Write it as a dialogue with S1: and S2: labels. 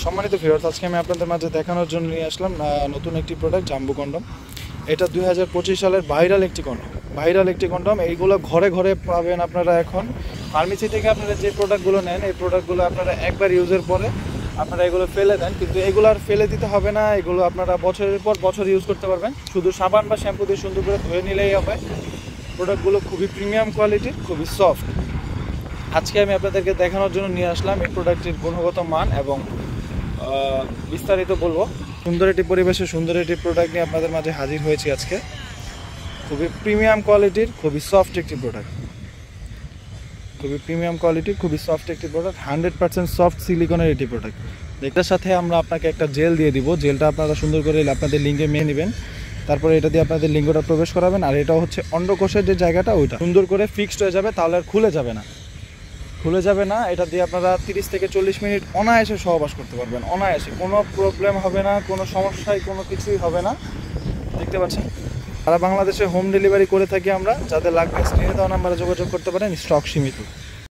S1: সম্মানিত ভিউয়ার্স, আজকে আমি আপনাদের মাঝে দেখানোর জন্য নিয়ে আসলাম নতুন একটি প্রোডাক্ট, জাম্বো কন্ডম। এটা 2025 সালের ভাইরাল একটি কন্ডম। এইগুলো ঘরে ঘরে পাবেন আপনারা। এখন ফার্মেসি থেকে আপনারা যে প্রোডাক্টগুলো নেন, এই প্রোডাক্টগুলো আপনারা একবার ইউজের পরে আপনারা এগুলো ফেলে দেন, কিন্তু এগুলো আর ফেলে দিতে হবে না। এগুলো আপনারা বছরের পর বছর ইউজ করতে পারবেন। শুধু সাবান বা শ্যাম্পু দিয়ে সুন্দর করে ধুয়ে নিলেই হবে। প্রোডাক্টগুলো খুবই প্রিমিয়াম কোয়ালিটির, খুবই সফট। আজকে আমি আপনাদেরকে দেখানোর জন্য নিয়ে আসলাম এই প্রোডাক্টটির গুণগত মান এবং বিস্তারিত বলবো। সুন্দর একটি পরিবেশে সুন্দর একটি প্রোডাক্ট নিয়ে আপনাদের মাঝে হাজির হয়েছি আজকে। খুবই প্রিমিয়াম কোয়ালিটির, খুবই সফট একটি প্রোডাক্ট। 100% সফট সিলিকনের একটি প্রোডাক্ট। এটার সাথে আমরা আপনাকে একটা জেল দিয়ে দিব। জেলটা আপনারা সুন্দর করে আপনাদের লিঙ্গে মেয়ে নেবেন, তারপরে এটা দিয়ে আপনাদের লিঙ্গটা প্রবেশ করাবেন। আর এটা হচ্ছে অন্ডকোষের যে জায়গাটা, ওইটা সুন্দর করে ফিক্সড হয়ে যাবে, তাহলে আর খুলে যাবে না। এটা দিয়ে আপনারা 30 থেকে 40 মিনিট অনায়াসে সহবাস করতে পারবেন। অনায়াসে, কোনো প্রবলেম হবে না, কোনো সমস্যায় কোনো কিছুই হবে না। দেখতে পাচ্ছেন, সারা বাংলাদেশে হোম ডেলিভারি করে থাকি আমরা। যাদের লাগবে স্ক্রিনে দেওয়া নাম্বারে যোগাযোগ করতে পারেন। স্টক সীমিত।